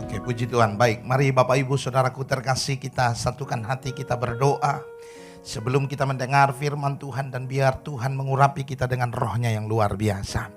Oke, puji Tuhan. Baik, mari Bapak Ibu Saudaraku terkasih, kita satukan hati, kita berdoa sebelum kita mendengar firman Tuhan, dan biar Tuhan mengurapi kita dengan roh-Nya yang luar biasa.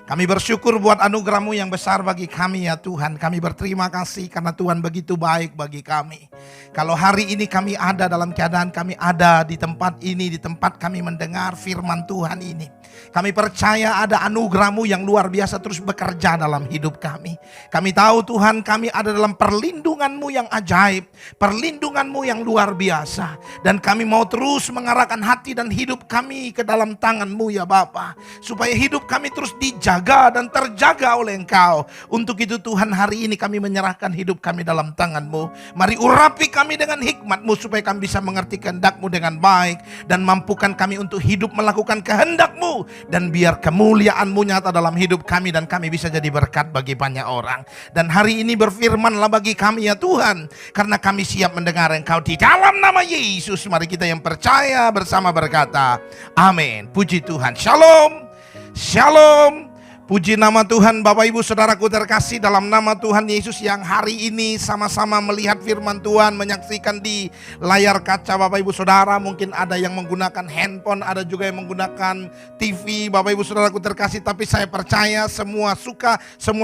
Kami bersyukur buat anugerah-Mu yang besar bagi kami ya Tuhan. Kami berterima kasih karena Tuhan begitu baik bagi kami. Kalau hari ini kami ada dalam keadaan kami ada di tempat ini, di tempat kami mendengar firman Tuhan ini, kami percaya ada anugerah-Mu yang luar biasa terus bekerja dalam hidup kami. Kami tahu Tuhan, kami ada dalam perlindungan-Mu yang ajaib, perlindungan-Mu yang luar biasa. Dan kami mau terus mengarahkan hati dan hidup kami ke dalam tangan-Mu ya Bapa, supaya hidup kami terus dijaga dan terjaga oleh Engkau. Untuk itu Tuhan, hari ini kami menyerahkan hidup kami dalam tangan-Mu. Mari urapi kami dengan hikmat-Mu supaya kami bisa mengerti kehendak-Mu dengan baik, dan mampukan kami untuk hidup melakukan kehendak-Mu, dan biar kemuliaan-Mu nyata dalam hidup kami dan kami bisa jadi berkat bagi banyak orang. Dan hari ini berfirmanlah bagi kami ya Tuhan, karena kami siap mendengar Engkau di dalam nama Yesus. Mari kita yang percaya bersama berkata amin. Puji Tuhan. Shalom. Shalom. Puji nama Tuhan. Bapak Ibu Saudaraku terkasih, dalam nama Tuhan Yesus yang hari ini sama-sama melihat firman Tuhan, menyaksikan di layar kaca Bapak Ibu Saudara. Mungkin ada yang menggunakan handphone, ada juga yang menggunakan TV Bapak Ibu Saudaraku terkasih. Tapi saya percaya semua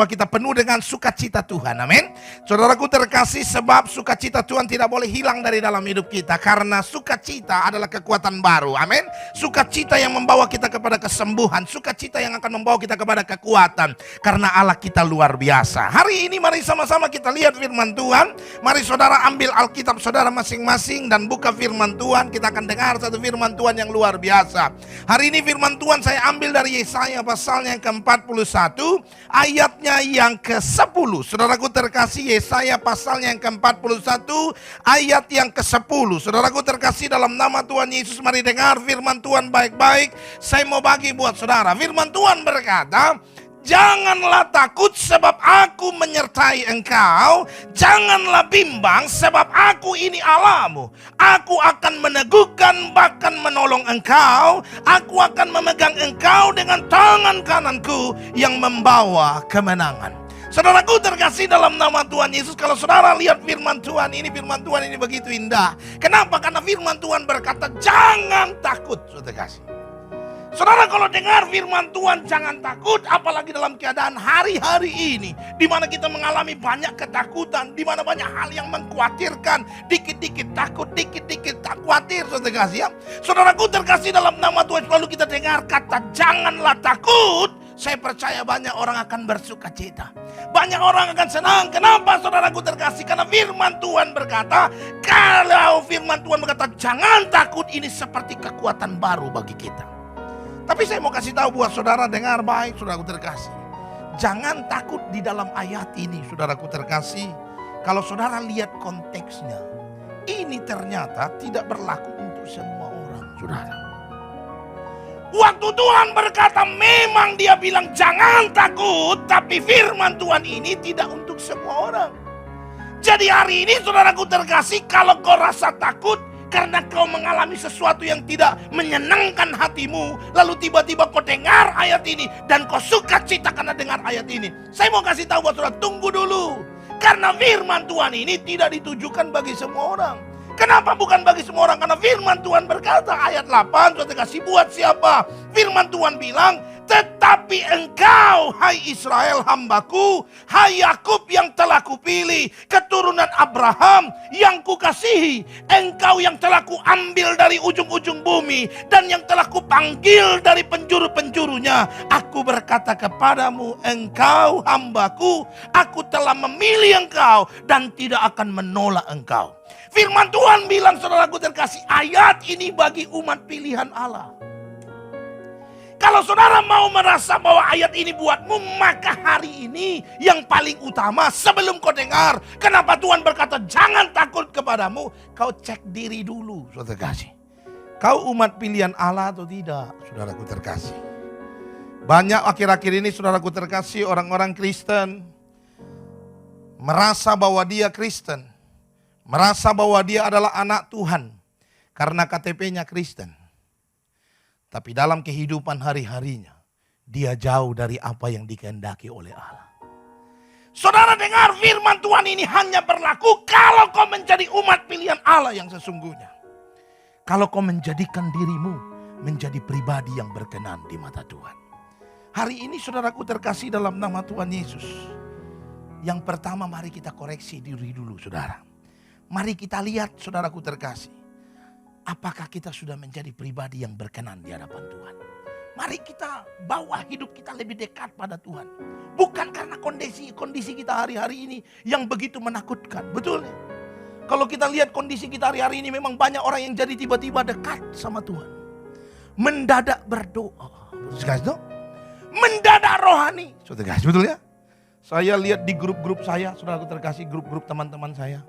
kita penuh dengan sukacita Tuhan. Amin. Saudaraku terkasih, sebab sukacita Tuhan tidak boleh hilang dari dalam hidup kita, karena sukacita adalah kekuatan baru. Amin. Sukacita yang membawa kita kepada kesembuhan, sukacita yang akan membawa kita kepada kekuatan, karena Allah kita luar biasa. Hari ini mari sama-sama kita lihat firman Tuhan. Mari saudara ambil Alkitab saudara masing-masing dan buka firman Tuhan. Kita akan dengar satu firman Tuhan yang luar biasa. Hari ini firman Tuhan saya ambil dari Yesaya pasalnya yang ke-41 ayatnya yang ke-10. Saudaraku terkasih, Yesaya pasalnya yang ke-41 ayat yang ke-10. Saudaraku terkasih, dalam nama Tuhan Yesus mari dengar firman Tuhan baik-baik. Saya mau bagi buat saudara. Firman Tuhan berkata, janganlah takut sebab aku menyertai engkau. Janganlah bimbang sebab aku ini Allahmu. Aku akan meneguhkan bahkan menolong engkau. Aku akan memegang engkau dengan tangan kananku yang membawa kemenangan. Saudaraku terkasih, dalam nama Tuhan Yesus, kalau saudara lihat firman Tuhan ini begitu indah. Kenapa? Karena firman Tuhan berkata jangan takut. Saudara kasih, saudara kalau dengar firman Tuhan jangan takut, apalagi dalam keadaan hari-hari ini, di mana kita mengalami banyak ketakutan, di mana banyak hal yang mengkhawatirkan, dikit-dikit takut, dikit-dikit tak khawatir, saudara kasih ya. Saudaraku terkasih, dalam nama Tuhan selalu kita dengar kata janganlah takut. Saya percaya banyak orang akan bersuka cita, banyak orang akan senang. Kenapa saudaraku terkasih? Karena firman Tuhan berkata, kalau firman Tuhan berkata jangan takut, ini seperti kekuatan baru bagi kita. Tapi saya mau kasih tahu buat saudara, dengar baik saudaraku terkasih. Jangan takut di dalam ayat ini saudaraku terkasih. Kalau saudara lihat konteksnya, ini ternyata tidak berlaku untuk semua orang saudara. Waktu Tuhan berkata memang dia bilang jangan takut, tapi firman Tuhan ini tidak untuk semua orang. Jadi hari ini saudaraku terkasih, kalau kau rasa takut karena kau mengalami sesuatu yang tidak menyenangkan hatimu, lalu tiba-tiba kau dengar ayat ini dan kau suka cita karena dengar ayat ini, saya mau kasih tahu buat saudara, tunggu dulu. Karena firman Tuhan ini tidak ditujukan bagi semua orang. Kenapa bukan bagi semua orang? Karena firman Tuhan berkata ayat 8, saudara kasih, buat siapa? Firman Tuhan bilang, tetapi engkau hai Israel hambaku, hai Yakub yang telah kupilih, keturunan Abraham yang kukasihi, engkau yang telah kuambil dari ujung-ujung bumi dan yang telah kupanggil dari penjuru-penjurunya. Aku berkata kepadamu, engkau hambaku, aku telah memilih engkau dan tidak akan menolak engkau. Firman Tuhan bilang saudaraku terkasih, ayat ini bagi umat pilihan Allah. Kalau saudara mau merasa bahwa ayat ini buatmu, maka hari ini yang paling utama sebelum kau dengar kenapa Tuhan berkata jangan takut kepadamu, kau cek diri dulu saudara kasih. Kau umat pilihan Allah atau tidak saudaraku terkasih. Banyak akhir-akhir ini saudaraku terkasih, orang-orang Kristen merasa bahwa dia Kristen, merasa bahwa dia adalah anak Tuhan karena KTP-nya Kristen. Tapi dalam kehidupan hari-harinya, dia jauh dari apa yang dikehendaki oleh Allah. Saudara dengar, firman Tuhan ini hanya berlaku kalau kau menjadi umat pilihan Allah yang sesungguhnya. Kalau kau menjadikan dirimu menjadi pribadi yang berkenan di mata Tuhan. Hari ini saudaraku terkasih dalam nama Tuhan Yesus. Yang pertama, mari kita koreksi diri dulu saudara. Mari kita lihat saudaraku terkasih. Apakah kita sudah menjadi pribadi yang berkenan di hadapan Tuhan? Mari kita bawa hidup kita lebih dekat pada Tuhan. Bukan karena kondisi kita hari-hari ini yang begitu menakutkan. Betul ya? Kalau kita lihat kondisi kita hari-hari ini memang banyak orang yang jadi tiba-tiba dekat sama Tuhan. Mendadak berdoa. Betul? Mendadak rohani. Saudara kasih, betul ya? Saya lihat di grup-grup saya, saudara terkasih, grup-grup teman-teman saya.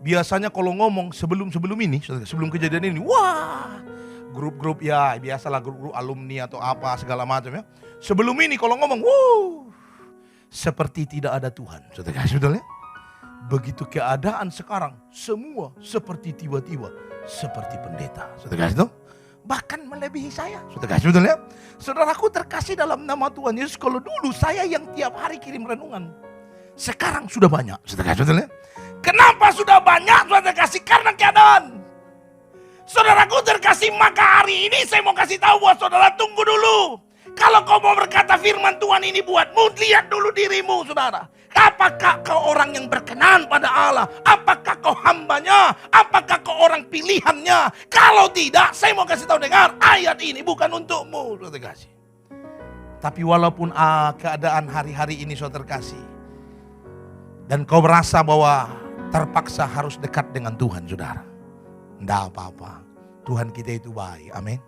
Biasanya kalau ngomong sebelum ini, sebelum kejadian ini, wah, grup-grup ya biasalah grup-grup alumni atau apa segala macam ya. Sebelum ini kalau ngomong, seperti tidak ada Tuhan. Saudara kasih, betul ya? Begitu keadaan sekarang, semua seperti tiba-tiba seperti pendeta. Saudara kasih, bahkan melebihi saya. Saudara kasih, betul ya? Saudaraku terkasih dalam nama Tuhan Yesus, kalau dulu saya yang tiap hari kirim renungan, sekarang sudah banyak. Saudara kasih, betul ya? Kenapa sudah banyak? Saudara kasih, karena keadaan. Saudaraku terkasih, maka hari ini saya mau kasih tahu buat saudara, tunggu dulu. Kalau kau mau berkata firman Tuhan ini buatmu, lihat dulu dirimu saudara. Apakah kau orang yang berkenan pada Allah? Apakah kau hambanya? Apakah kau orang pilihannya? Kalau tidak, saya mau kasih tahu, dengar, ayat ini bukan untukmu, saudara kasih. Tapi walaupun keadaan hari-hari ini saudara kasih, dan kau merasa bahwa terpaksa harus dekat dengan Tuhan saudara, tidak apa-apa. Tuhan kita itu baik, amin.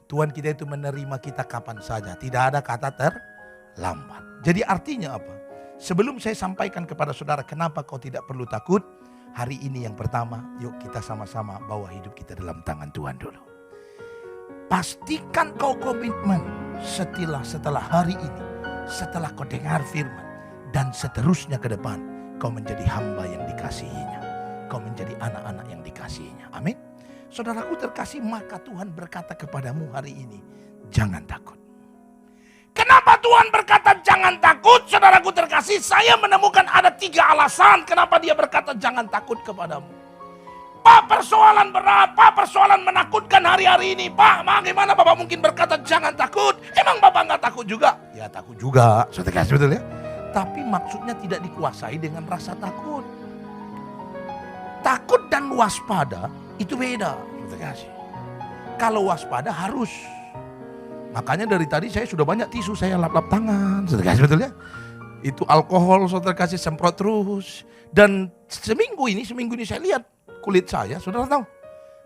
Tuhan kita itu menerima kita kapan saja, tidak ada kata terlambat. Jadi artinya apa? Sebelum saya sampaikan kepada saudara kenapa kau tidak perlu takut, hari ini yang pertama, yuk kita sama-sama bawa hidup kita dalam tangan Tuhan dulu. Pastikan kau komitmen setelah hari ini, setelah kau dengar firman, dan seterusnya ke depan, kau menjadi hamba yang dikasihinya. Kau menjadi anak-anak yang dikasihinya, amin. Saudaraku terkasih, maka Tuhan berkata kepadamu hari ini, jangan takut. Kenapa Tuhan berkata jangan takut? Saudaraku terkasih, saya menemukan ada 3 alasan kenapa dia berkata jangan takut kepadamu. Pak, persoalan berat, Pak, persoalan menakutkan hari-hari ini. Pak, bagaimana Bapak mungkin berkata jangan takut? Emang Bapak nggak takut juga? Ya takut juga, saudara kasih, betul ya? Tapi maksudnya tidak dikuasai dengan rasa takut. Takut dan waspada itu beda, saudara kasih. Kalau waspada harus. Makanya dari tadi saya sudah banyak tisu, saya lap-lap tangan, saudara kasih, betul ya? Itu alkohol saudara kasih semprot terus. Dan seminggu ini saya lihat kulit saya, saudara tahu,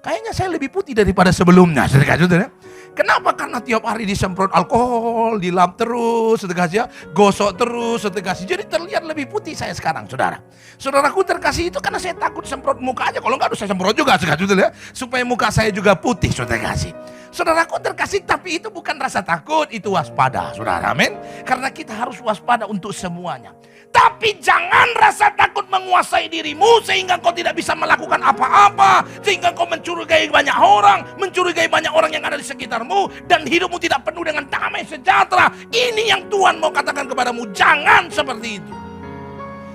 kayaknya saya lebih putih daripada sebelumnya, saudara kasih, betul ya? Kenapa? Karena tiap hari disemprot alkohol, dilap terus, saudara kasih ya, gosok terus, saudara kasih. Jadi terlihat lebih putih saya sekarang, saudara. Saudaraku terkasih, itu karena saya takut semprot muka aja. Kalau enggak harus saya semprot juga, saudara kasih, betul ya? Supaya muka saya juga putih, saudara kasih. Saudaraku terkasih, tapi itu bukan rasa takut, itu waspada, saudara, amin. Karena kita harus waspada untuk semuanya. Tapi jangan rasa takut menguasai dirimu sehingga kau tidak bisa melakukan apa-apa, sehingga kau mencurigai banyak orang yang ada di sekitarmu, dan hidupmu tidak penuh dengan damai sejahtera. Ini yang Tuhan mau katakan kepadamu, jangan seperti itu.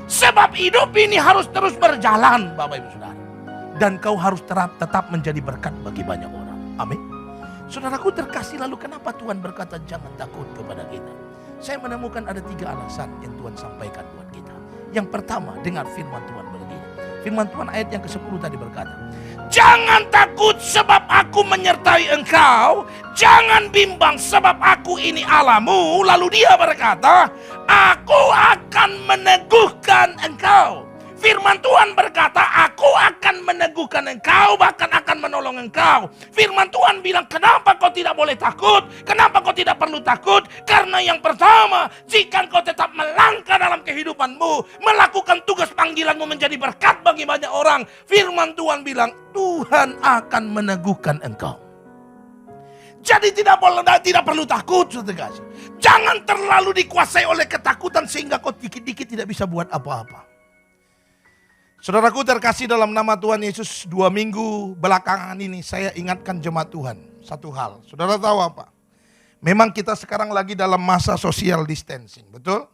Sebab hidup ini harus terus berjalan, Bapak Ibu Saudara, dan kau harus tetap menjadi berkat bagi banyak orang, amin. Saudaraku terkasih, lalu kenapa Tuhan berkata jangan takut kepada kita? Saya menemukan ada 3 alasan yang Tuhan sampaikan buat kita. Yang pertama, dengar firman Tuhan begini. Firman Tuhan ayat yang ke-10 tadi berkata, jangan takut sebab aku menyertai engkau. Jangan bimbang sebab aku ini Allahmu. Lalu dia berkata, aku akan meneguhkan engkau. Firman Tuhan berkata, aku akan meneguhkan engkau, bahkan akan menolong engkau. Firman Tuhan bilang, kenapa kau tidak boleh takut? Kenapa kau tidak perlu takut? Karena yang pertama, jika kau tetap melangkah dalam kehidupanmu, melakukan tugas panggilanmu menjadi berkat bagi banyak orang, firman Tuhan bilang, Tuhan akan meneguhkan engkau. Jadi tidak perlu takut, saudara kasih. Jangan terlalu dikuasai oleh ketakutan sehingga kau dikit-dikit tidak bisa buat apa-apa. Saudaraku terkasih dalam nama Tuhan Yesus, 2 minggu belakangan ini saya ingatkan jemaat Tuhan satu hal. Saudara tahu apa? Memang kita sekarang lagi dalam masa social distancing, betul?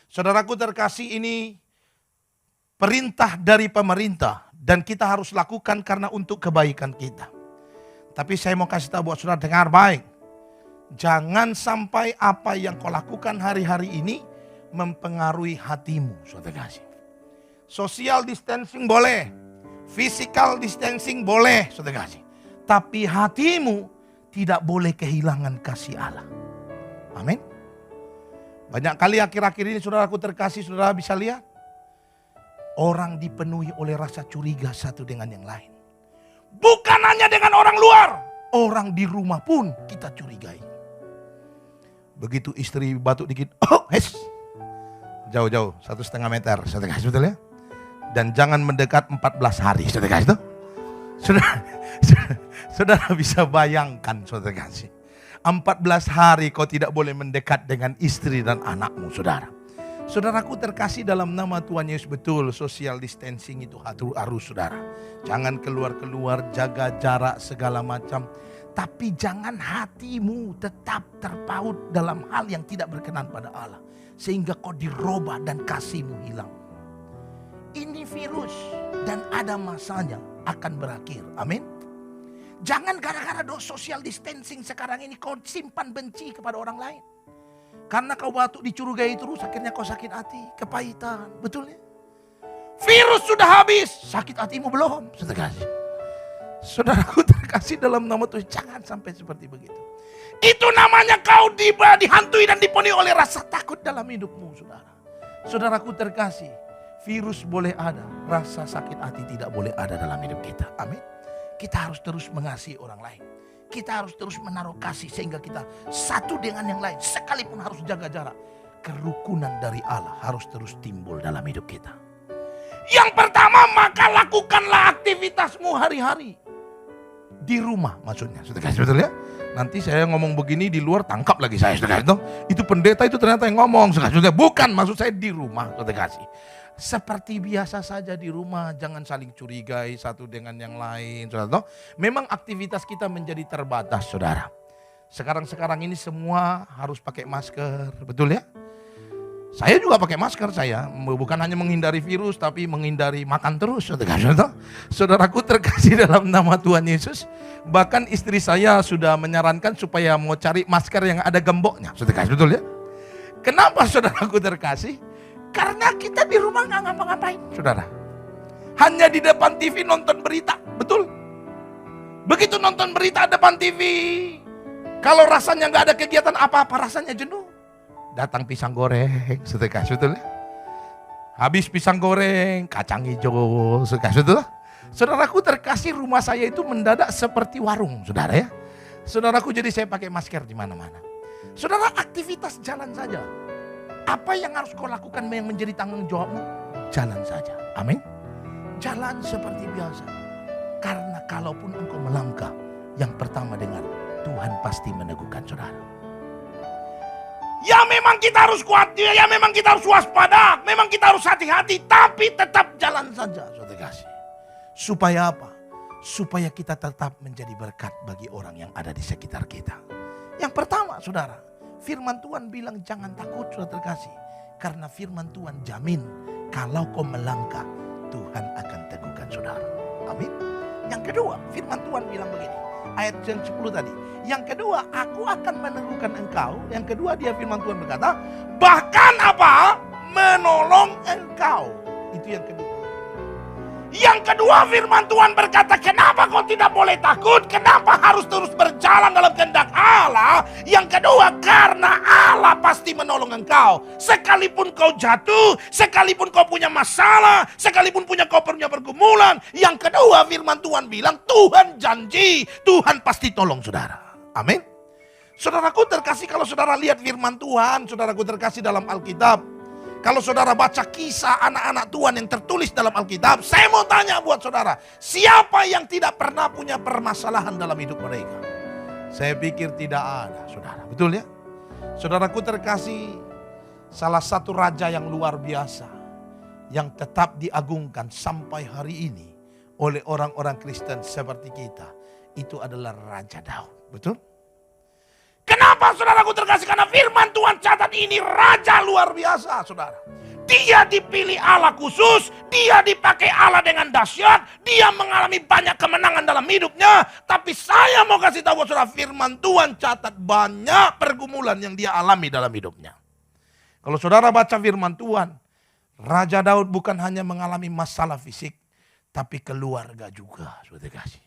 Saudaraku terkasih, ini perintah dari pemerintah dan kita harus lakukan karena untuk kebaikan kita. Tapi saya mau kasih tahu buat saudara, dengar baik. Jangan sampai apa yang kau lakukan hari-hari ini mempengaruhi hatimu, saudara kasih. Social distancing boleh, physical distancing boleh, saudara kasih. Tapi hatimu tidak boleh kehilangan kasih Allah. Amin. Banyak kali akhir-akhir ini saudaraku terkasih, saudara bisa lihat. Orang dipenuhi oleh rasa curiga satu dengan yang lain. Bukan hanya dengan orang luar, orang di rumah pun kita curigai. Begitu istri batuk dikit, jauh-jauh 1,5 meter, saudara kasih, betul ya? Dan jangan mendekat 14 hari, saudara kasih itu. Saudara bisa bayangkan, saudara kasih. 14 hari kau tidak boleh mendekat dengan istri dan anakmu, saudara. Saudaraku terkasih, dalam nama Tuhan Yesus, betul social distancing itu harus, saudara. Jangan keluar-keluar, jaga jarak segala macam. Tapi jangan hatimu tetap terpaut dalam hal yang tidak berkenan pada Allah. Sehingga kau dirubah dan kasihmu hilang. Ini virus dan ada masanya akan berakhir. Amin. Jangan gara-gara social distancing sekarang ini kau simpan benci kepada orang lain. Karena kau batuk dicurigai terus, akhirnya kau sakit hati, kepahitan, betul ya? Virus sudah habis, sakit hatimu belum, saudara kasih. Saudaraku terkasih, dalam nama Tuhan, jangan sampai seperti begitu. Itu namanya kau dihantui dan dipenuhi oleh rasa takut dalam hidupmu, saudara. Saudaraku terkasih, virus boleh ada, rasa sakit hati tidak boleh ada dalam hidup kita. Amin. Kita harus terus mengasihi orang lain. Kita harus terus menaruh kasih sehingga kita satu dengan yang lain. Sekalipun harus jaga jarak. Kerukunan dari Allah harus terus timbul dalam hidup kita. Yang pertama, maka lakukanlah aktivitasmu hari-hari. Di rumah maksudnya. Sudah kasih, betul ya? Nanti saya ngomong begini di luar tangkap lagi saya. Sudah kasih, itu pendeta itu ternyata yang ngomong. Sudah, bukan, maksud saya di rumah. Sudah kasih. Seperti biasa saja di rumah, jangan saling curigai satu dengan yang lain, saudara. Memang aktivitas kita menjadi terbatas, saudara. Sekarang ini semua harus pakai masker, betul ya? Saya juga pakai masker, saya bukan hanya menghindari virus, tapi menghindari makan terus, saudara. Saudaraku terkasih dalam nama Tuhan Yesus, bahkan istri saya sudah menyarankan supaya mau cari masker yang ada gemboknya, saudara, betul ya? Kenapa, saudaraku terkasih? Karena kita di rumah nggak ngapa-ngapain, saudara. Hanya di depan TV nonton berita, betul? Begitu nonton berita depan TV, kalau rasanya nggak ada kegiatan apa-apa, rasanya jenuh. Datang pisang goreng, sedekah, betul ya? Habis pisang goreng, kacang hijau, sedekah, betul? Saudaraku terkasih, rumah saya itu mendadak seperti warung, saudara ya. Saudaraku, jadi saya pakai masker di mana-mana. Saudara, aktivitas jalan saja. Apa yang harus kau lakukan yang menjadi tanggung jawabmu? Jalan saja. Amin. Jalan seperti biasa. Karena kalaupun engkau melangkah, yang pertama dengar, Tuhan pasti meneguhkan saudara. Ya memang kita harus kuat, ya memang kita harus waspada, memang kita harus hati-hati, tapi tetap jalan saja, saudara kasih. Supaya apa? Supaya kita tetap menjadi berkat bagi orang yang ada di sekitar kita. Yang pertama, saudara, firman Tuhan bilang jangan takut, saudara terkasih. Karena firman Tuhan jamin kalau kau melangkah, Tuhan akan teguhkan saudara. Amin. Yang kedua, firman Tuhan bilang begini. Ayat yang 10 tadi. Yang kedua, aku akan meneguhkan engkau. Yang kedua, dia firman Tuhan berkata, bahkan apa? Menolong engkau. Itu yang kedua. Yang kedua, firman Tuhan berkata, kenapa kau tidak boleh takut? Kenapa harus terus berjalan dalam kehendak Allah? Yang kedua, karena Allah pasti menolong engkau. Sekalipun kau jatuh, sekalipun kau punya masalah, sekalipun kau punya pergumulan. Yang kedua, firman Tuhan bilang, Tuhan janji, Tuhan pasti tolong saudara. Amin. Saudaraku terkasih, kalau saudara lihat firman Tuhan, saudaraku terkasih dalam Alkitab. Kalau saudara baca kisah anak-anak Tuhan yang tertulis dalam Alkitab, saya mau tanya buat saudara, siapa yang tidak pernah punya permasalahan dalam hidup mereka? Saya pikir tidak ada, saudara. Betul ya? Saudaraku terkasih, salah satu raja yang luar biasa, yang tetap diagungkan sampai hari ini oleh orang-orang Kristen seperti kita, itu adalah Raja Daud. Betul? Kenapa saudaraku terkasih? Karena firman Tuhan catat ini raja luar biasa saudara. Dia dipilih Allah khusus, dia dipakai Allah dengan dahsyat, dia mengalami banyak kemenangan dalam hidupnya. Tapi saya mau kasih tahu saudara, firman Tuhan catat banyak pergumulan yang dia alami dalam hidupnya. Kalau saudara baca firman Tuhan, Raja Daud bukan hanya mengalami masalah fisik, tapi keluarga juga, saudara kasih.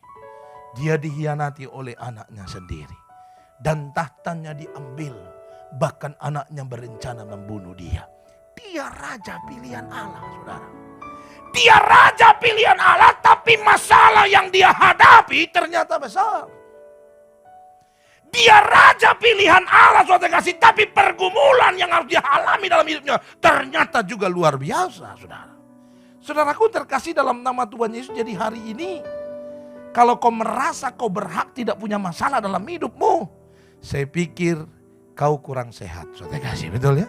Dia dihianati oleh anaknya sendiri. Dan tahtanya diambil, bahkan anaknya berencana membunuh dia. Dia raja pilihan Allah, saudara. Dia raja pilihan Allah, tapi masalah yang dia hadapi ternyata besar. Dia raja pilihan Allah, saudara kasih, tapi pergumulan yang harus dia alami dalam hidupnya ternyata juga luar biasa, saudara. Saudaraku terkasih dalam nama Tuhan Yesus, jadi hari ini kalau kau merasa kau berhak tidak punya masalah dalam hidupmu, saya pikir kau kurang sehat, saudara kasih, betul ya?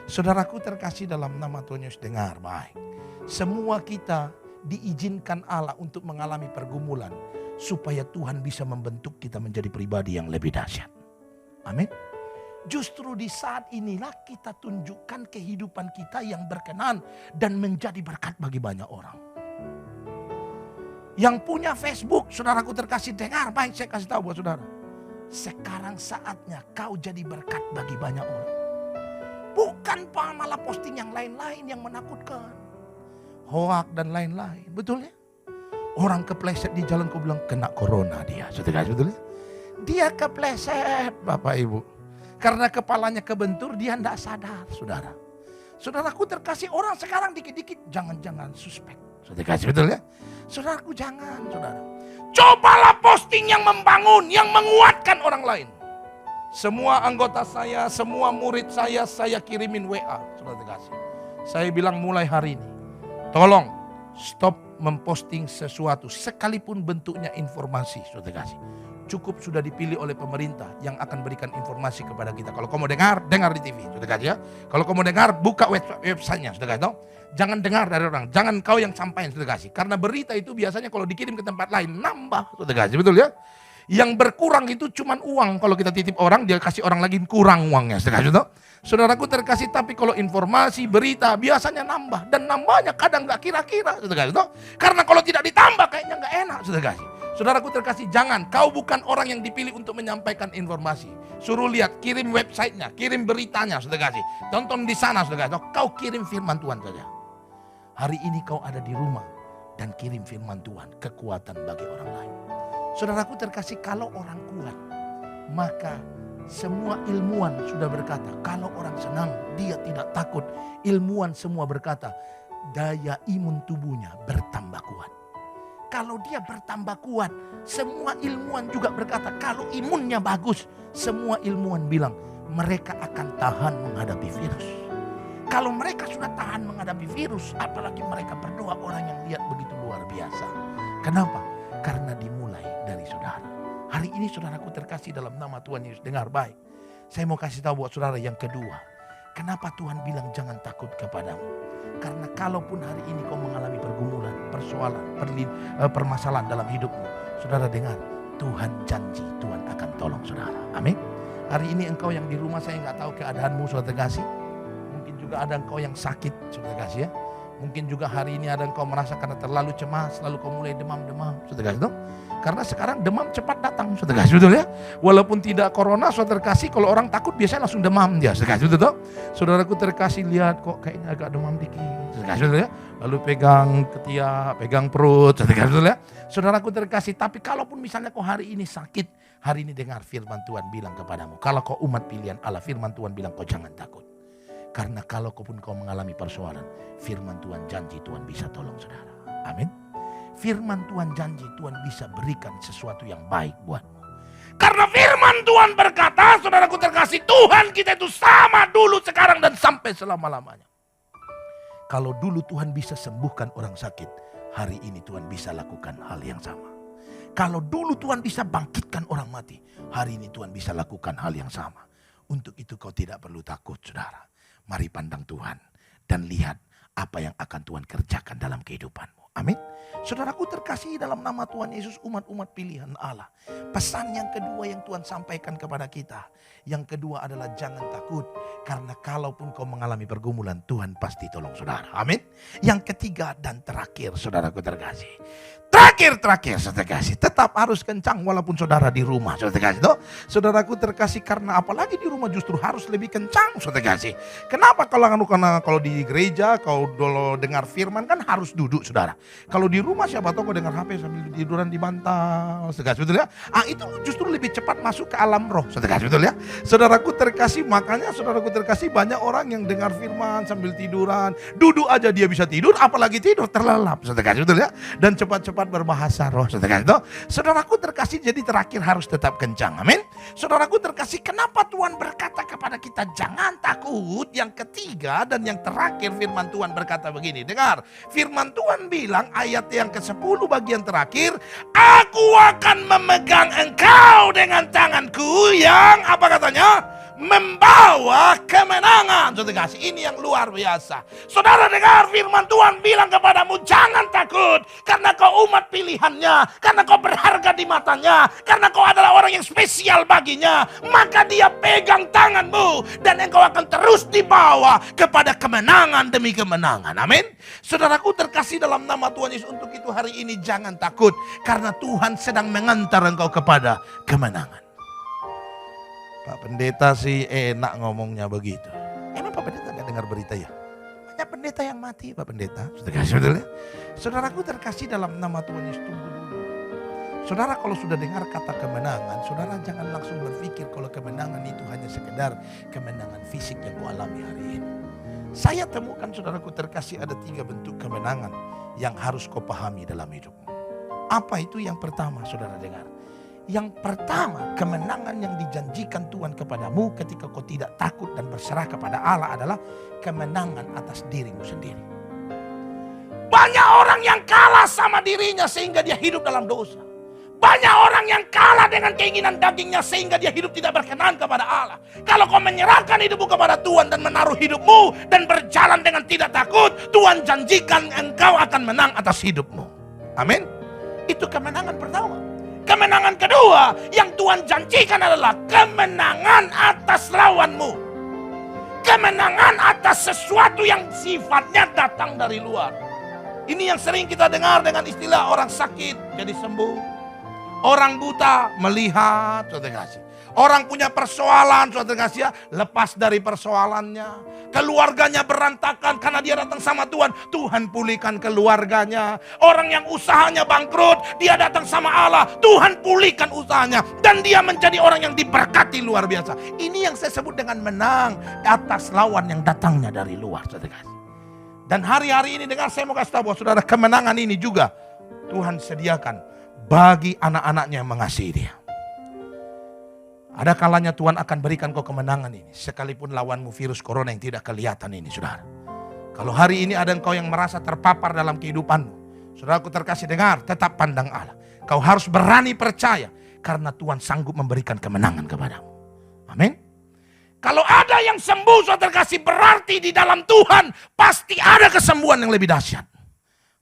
Saudaraku terkasih dalam nama Tuhan Yesus, dengar baik. Semua kita diizinkan Allah untuk mengalami pergumulan supaya Tuhan bisa membentuk kita menjadi pribadi yang lebih dahsyat. Amin. Justru di saat inilah kita tunjukkan kehidupan kita yang berkenan dan menjadi berkat bagi banyak orang. Yang punya Facebook, saudaraku terkasih, dengar baik, saya kasih tahu buat saudara. Sekarang saatnya kau jadi berkat bagi banyak orang. Bukan malah posting yang lain-lain yang menakutkan. Hoak dan lain-lain. Betul ya? Orang kepleset di jalan kau bilang kena corona dia. Betul ya? Dia kepleset Bapak Ibu. Karena kepalanya kebentur dia tidak sadar saudara. Saudaraku terkasih, orang sekarang dikit-dikit jangan-jangan suspek. Saudara kasih, betul ya? Saudaraku jangan saudara. Cobalah posting yang membangun, yang menguatkan orang lain. Semua anggota saya, semua murid saya kirimin WA, saudara kasih. Saya bilang mulai hari ini, tolong stop memposting sesuatu, sekalipun bentuknya informasi, saudara kasih. Cukup sudah dipilih oleh pemerintah yang akan berikan informasi kepada kita. Kalau kamu dengar di TV, saudara kasih ya. Kalau kamu dengar, buka websitenya, saudara kasih. Jangan dengar dari orang, jangan kau yang sampaikan, saudara kasih. Karena berita itu biasanya kalau dikirim ke tempat lain, nambah, saudara kasih, betul ya. Yang berkurang itu cuman uang. Kalau kita titip orang, dia kasih orang lagi kurang uangnya. Saudaraku terkasih, tapi kalau informasi, berita biasanya nambah. Dan nambahnya kadang gak kira-kira. Karena kalau tidak ditambah kayaknya gak enak. Saudaraku terkasih, jangan. Kau bukan orang yang dipilih untuk menyampaikan informasi. Suruh lihat, kirim websitenya, kirim beritanya. Tonton di sana. Kau kirim firman Tuhan saja. Hari ini kau ada di rumah dan kirim firman Tuhan, kekuatan bagi orang lain. Saudaraku terkasih, kalau orang kuat, maka semua ilmuwan sudah berkata, kalau orang senang, dia tidak takut. Ilmuwan semua berkata, daya imun tubuhnya bertambah kuat. Kalau dia bertambah kuat, semua ilmuwan juga berkata, kalau imunnya bagus, semua ilmuwan bilang, mereka akan tahan menghadapi virus. Kalau mereka sudah tahan menghadapi virus, apalagi mereka berdoa, orang yang lihat begitu luar biasa. Kenapa? Karena dimulai dari saudara. Hari ini saudaraku terkasih dalam nama Tuhan Yesus, dengar baik. Saya mau kasih tahu buat saudara yang kedua. Kenapa Tuhan bilang jangan takut kepadamu? Karena kalaupun hari ini kau mengalami pergumulan, persoalan, permasalahan dalam hidupmu. Saudara dengar, Tuhan janji Tuhan akan tolong saudara. Amin. Hari ini engkau yang di rumah, saya nggak tahu keadaanmu saudara terkasih. Mungkin juga ada engkau yang sakit saudara terkasih ya. Mungkin juga hari ini ada engkau merasa karena terlalu cemas, lalu kau mulai demam-demam, saudara kasih. Karena sekarang demam cepat datang, saudara kasih, betul ya. Walaupun tidak corona, saudara kasih, kalau orang takut biasanya langsung demam dia, saudara kasih, betul. Saudaraku terkasih, lihat kok kayaknya agak demam dikit, saudara kasih, betul ya. Lalu pegang ketiak, pegang perut, saudara kasih, betul ya. Saudaraku terkasih, tapi kalaupun misalnya kau hari ini sakit, hari ini dengar firman Tuhan bilang kepadamu, kalau kau umat pilihan Allah, firman Tuhan bilang kau jangan takut. Karena kalau kau mengalami persoalan, firman Tuhan janji Tuhan bisa tolong saudara. Amin. Firman Tuhan janji Tuhan bisa berikan sesuatu yang baik buatmu. Karena firman Tuhan berkata, saudaraku terkasih, Tuhan kita itu sama dulu, sekarang, dan sampai selama-lamanya. Kalau dulu Tuhan bisa sembuhkan orang sakit, hari ini Tuhan bisa lakukan hal yang sama. Kalau dulu Tuhan bisa bangkitkan orang mati, hari ini Tuhan bisa lakukan hal yang sama. Untuk itu kau tidak perlu takut, saudara. Mari pandang Tuhan dan lihat apa yang akan Tuhan kerjakan dalam kehidupanmu. Amin. Saudaraku terkasih dalam nama Tuhan Yesus, umat-umat pilihan Allah. Pesan yang kedua yang Tuhan sampaikan kepada kita. Yang kedua adalah jangan takut. Karena kalaupun kau mengalami pergumulan, Tuhan pasti tolong saudara. Amin. Yang ketiga dan terakhir saudaraku terkasih. Terakhir saudara terkasih. Tetap harus kencang walaupun saudara di rumah saudara terkasih. Saudaraku terkasih, karena apalagi di rumah justru harus lebih kencang saudara terkasih. Kenapa? Kalau di gereja kau dulu dengar firman kan harus duduk saudara. Kalau di rumah siapa tahu kau dengar HP sambil tiduran di bantal saudara terkasih, betul ya? Itu justru lebih cepat masuk ke alam roh saudara terkasih, betul ya? Saudaraku terkasih, makanya saudaraku terkasih banyak orang yang dengar firman sambil tiduran. Duduk aja dia bisa tidur, apalagi tidur terlelap saudara terkasih, betul ya? Dan cepat-cepat berbahasa roh saudara terkasih. Saudaraku terkasih, jadi terakhir harus tetap kencang. Amin. Saudaraku terkasih, kenapa Tuhan berkata kepada kita jangan takut? Yang ketiga dan yang terakhir firman Tuhan berkata begini. Dengar, firman Tuhan bilang ayat yang ke-10 bagian terakhir, aku akan memegang engkau dengan tanganku yang apa katanya? Membawa kemenangan. Saudara kasih, ini yang luar biasa. Saudara dengar firman Tuhan bilang kepadamu jangan takut, karena kau umat pilihannya, karena kau berharga di matanya, karena kau adalah orang yang spesial baginya, maka dia pegang tanganmu dan engkau akan terus dibawa kepada kemenangan demi kemenangan. Amin. Saudaraku terkasih dalam nama Tuhan Yesus, untuk itu hari ini jangan takut, karena Tuhan sedang mengantar engkau kepada kemenangan. Pak Pendeta sih enak ngomongnya begitu. Emang Pak Pendeta gak dengar berita ya? Banyak pendeta yang mati Pak Pendeta. Saudara, saudaraku terkasih dalam nama Tuhan Yesus, tunggu dulu. Saudara kalau sudah dengar kata kemenangan, saudara jangan langsung berpikir kalau kemenangan itu hanya sekedar kemenangan fisik yang kau alami hari ini. Saya temukan saudaraku terkasih ada 3 bentuk kemenangan yang harus kau pahami dalam hidupmu. Apa itu? Yang pertama saudara dengar. Yang pertama, kemenangan yang dijanjikan Tuhan kepadamu ketika kau tidak takut dan berserah kepada Allah adalah kemenangan atas dirimu sendiri. Banyak orang yang kalah sama dirinya sehingga dia hidup dalam dosa. Banyak orang yang kalah dengan keinginan dagingnya sehingga dia hidup tidak berkenan kepada Allah. Kalau kau menyerahkan hidupmu kepada Tuhan dan menaruh hidupmu dan berjalan dengan tidak takut, Tuhan janjikan engkau akan menang atas hidupmu. Amin. Itu kemenangan pertama. Kemenangan kedua yang Tuhan janjikan adalah kemenangan atas lawanmu. Kemenangan atas sesuatu yang sifatnya datang dari luar. Ini yang sering kita dengar dengan istilah orang sakit jadi sembuh. Orang buta melihat, saudara kasih. Orang punya persoalan, saudara kasih, lepas dari persoalannya. Keluarganya berantakan karena dia datang sama Tuhan. Tuhan pulihkan keluarganya. Orang yang usahanya bangkrut, dia datang sama Allah. Tuhan pulihkan usahanya. Dan dia menjadi orang yang diberkati luar biasa. Ini yang saya sebut dengan menang atas lawan yang datangnya dari luar, saudara. Dan hari-hari ini dengar, saya mau kasih tahu bahwa saudara, kemenangan ini juga Tuhan sediakan bagi anak-anaknya yang mengasihi dia. Ada kalanya Tuhan akan berikan kau kemenangan ini. Sekalipun lawanmu virus corona yang tidak kelihatan ini saudara. Kalau hari ini ada engkau yang merasa terpapar dalam kehidupanmu. Saudaraku terkasih dengar, tetap pandang Allah. Kau harus berani percaya. Karena Tuhan sanggup memberikan kemenangan kepadamu. Amin. Kalau ada yang sembuh saudara terkasih, berarti di dalam Tuhan pasti ada kesembuhan yang lebih dahsyat.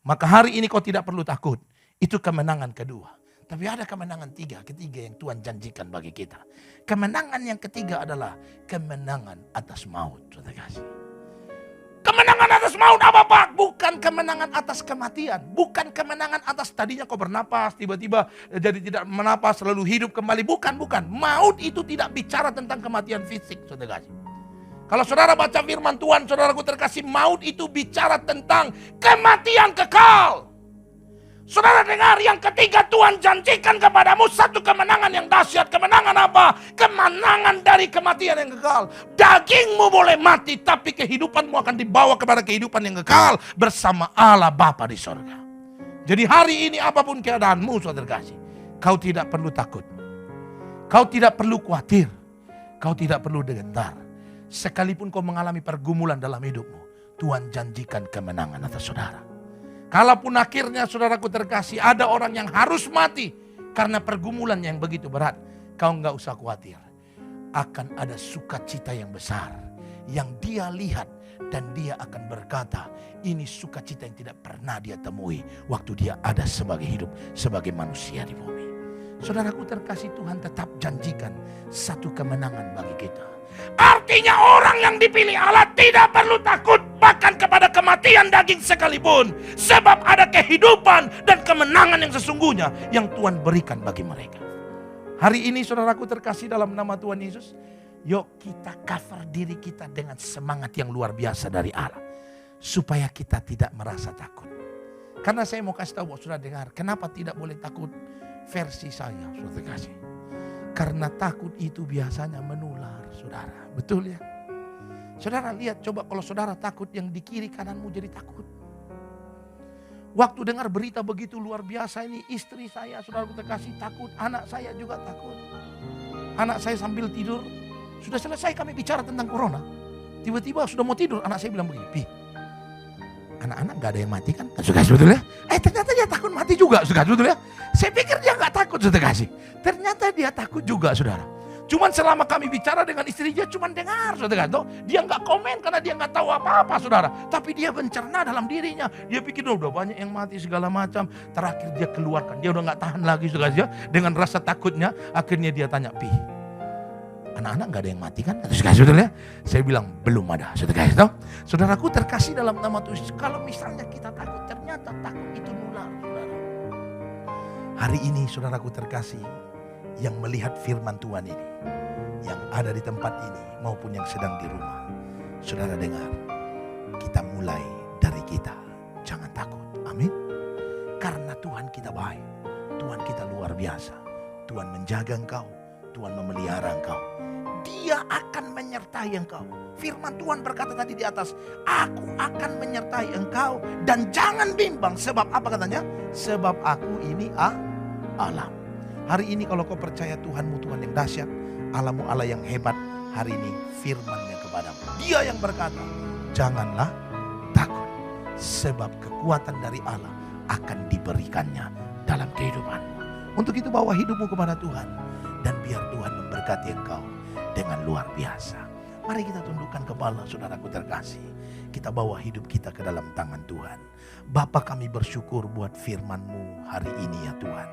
Maka hari ini kau tidak perlu takut. Itu kemenangan kedua. Tapi ada kemenangan ketiga yang Tuhan janjikan bagi kita. Kemenangan yang ketiga adalah kemenangan atas maut. Kemenangan atas maut apa Pak? Bukan kemenangan atas kematian. Bukan kemenangan atas tadinya kau bernapas, tiba-tiba jadi tidak menapas, lalu hidup kembali. Bukan. Maut itu tidak bicara tentang kematian fisik, saudara kasih. Kalau saudara baca firman Tuhan, saudaraku terkasih, maut itu bicara tentang kematian kekal. Saudara dengar, yang ketiga Tuhan janjikan kepadamu satu kemenangan yang dahsyat. Kemenangan apa? Kemenangan dari kematian yang kekal. Dagingmu boleh mati, tapi kehidupanmu akan dibawa kepada kehidupan yang kekal bersama Allah Bapa di sorga. Jadi hari ini apapun keadaanmu saudara kasih, kau tidak perlu takut. Kau tidak perlu khawatir. Kau tidak perlu gentar. Sekalipun kau mengalami pergumulan dalam hidupmu, Tuhan janjikan kemenangan atas saudara. Kalaupun akhirnya saudaraku terkasih ada orang yang harus mati karena pergumulan yang begitu berat, kau enggak usah khawatir. Akan ada sukacita yang besar. yang dia lihat dan dia akan berkata, ini sukacita yang tidak pernah dia temui waktu dia ada hidup sebagai manusia di bumi. Saudaraku terkasih, Tuhan tetap janjikan satu kemenangan bagi kita. Artinya orang yang dipilih Allah tidak perlu takut bahkan kepada kematian daging sekalipun. Sebab ada kehidupan dan kemenangan yang sesungguhnya yang Tuhan berikan bagi mereka. Hari ini saudaraku terkasih dalam nama Tuhan Yesus, yuk kita cover diri kita dengan semangat yang luar biasa dari Allah. Supaya kita tidak merasa takut. Karena saya mau kasih tahu buat saudara dengar, kenapa tidak boleh takut versi saya, saudara terkasih. Karena takut itu biasanya menular, saudara. Betul ya? Saudara lihat, coba kalau saudara takut, yang di kiri kananmu jadi takut. Waktu dengar berita begitu luar biasa ini, istri saya, saudara terkasih, takut. Anak saya juga takut. Anak saya sambil tidur, sudah selesai kami bicara tentang corona. Tiba-tiba sudah mau tidur, anak saya bilang begini, Pi, anak-anak gak ada yang mati kan? Sudah sebetulnya. Ternyata dia takut mati juga, sudah sebetulnya. Saya pikir dia gak takut, sudah kasih. Ternyata dia takut juga, saudara. Cuman selama kami bicara dengan istri dia, cuman dengar, saudara. Dia gak komen karena dia gak tahu apa-apa, saudara. Tapi dia mencerna dalam dirinya. Dia pikir udah banyak yang mati segala macam. Terakhir dia keluarkan, dia udah gak tahan lagi, saudara. Dengan rasa takutnya, akhirnya dia tanya, Pi, anak-anak gak ada yang mati kan? Saudara, saya bilang belum ada, saudara. Saudaraku terkasih dalam nama Tuhan, kalau misalnya kita takut, ternyata takut itu nular, saudara. Hari ini saudaraku terkasih, yang melihat firman Tuhan ini, yang ada di tempat ini maupun yang sedang di rumah, saudara dengar, kita mulai dari kita, jangan takut, amin. Karena Tuhan kita baik, Tuhan kita luar biasa, Tuhan menjaga engkau, Tuhan memelihara engkau. Dia akan menyertai engkau. Firman Tuhan berkata tadi di atas, aku akan menyertai engkau dan jangan bimbang. Sebab apa katanya? Sebab aku ini Allah. Hari ini kalau kau percaya Tuhanmu Tuhan yang dahsyat, Allahmu Allah yang hebat, hari ini firman-Nya kepadamu. Dia yang berkata, janganlah takut. Sebab kekuatan dari Allah akan diberikannya dalam kehidupanmu. Untuk itu bawa hidupmu kepada Tuhan. Dan biar Tuhan memberkati engkau dengan luar biasa. Mari kita tundukkan kepala, saudaraku terkasih. Kita bawa hidup kita ke dalam tangan Tuhan. Bapa, kami bersyukur buat firman-Mu hari ini ya Tuhan.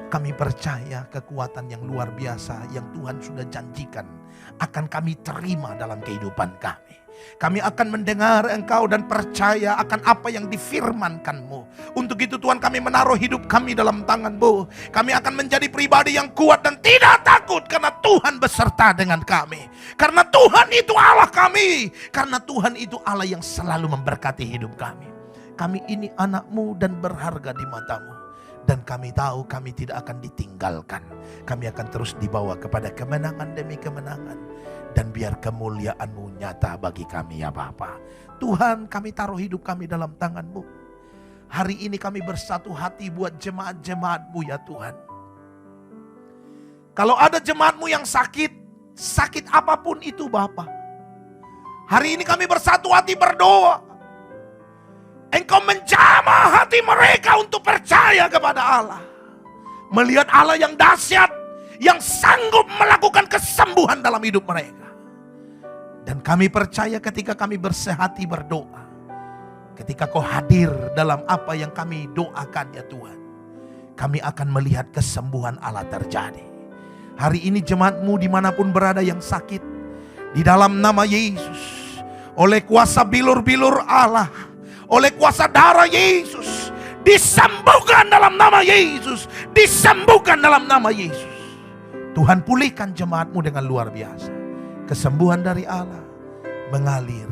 Kami percaya kekuatan yang luar biasa yang Tuhan sudah janjikan akan kami terima dalam kehidupan kami. Kami akan mendengar Engkau dan percaya akan apa yang difirmankan-Mu. Untuk itu Tuhan, kami menaruh hidup kami dalam tangan-Mu. Kami akan menjadi pribadi yang kuat dan tidak takut karena Tuhan beserta dengan kami. Karena Tuhan itu Allah kami. Karena Tuhan itu Allah yang selalu memberkati hidup kami. Kami ini anak-Mu dan berharga di mata-Mu. Dan kami tahu kami tidak akan ditinggalkan. Kami akan terus dibawa kepada kemenangan demi kemenangan. Dan biar kemuliaan-Mu nyata bagi kami ya Bapa. Tuhan, kami taruh hidup kami dalam tangan-Mu. Hari ini kami bersatu hati buat jemaat-jemaat-Mu ya Tuhan. Kalau ada jemaat-Mu yang sakit, sakit apapun itu Bapa. Hari ini kami bersatu hati berdoa. Engkau menjamah hati mereka untuk percaya kepada Allah. Melihat Allah yang dahsyat, yang sanggup melakukan kesembuhan dalam hidup mereka. Dan kami percaya ketika kami bersehati berdoa, ketika Kau hadir dalam apa yang kami doakan ya Tuhan, kami akan melihat kesembuhan Allah terjadi. Hari ini jemaat-Mu dimanapun berada yang sakit, di dalam nama Yesus, oleh kuasa bilur-bilur Allah, oleh kuasa darah Yesus, disembuhkan dalam nama Yesus, disembuhkan dalam nama Yesus. Tuhan, pulihkan jemaat-Mu dengan luar biasa. Kesembuhan dari Allah mengalir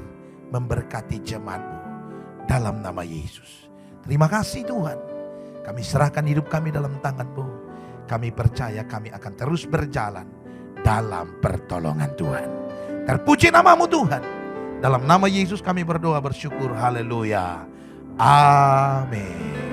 memberkati jemaat-Mu dalam nama Yesus. Terima kasih Tuhan. Kami serahkan hidup kami dalam tangan-Mu. Kami percaya kami akan terus berjalan dalam pertolongan Tuhan. Terpuji nama-Mu Tuhan. Dalam nama Yesus kami berdoa bersyukur. Haleluya. Amin.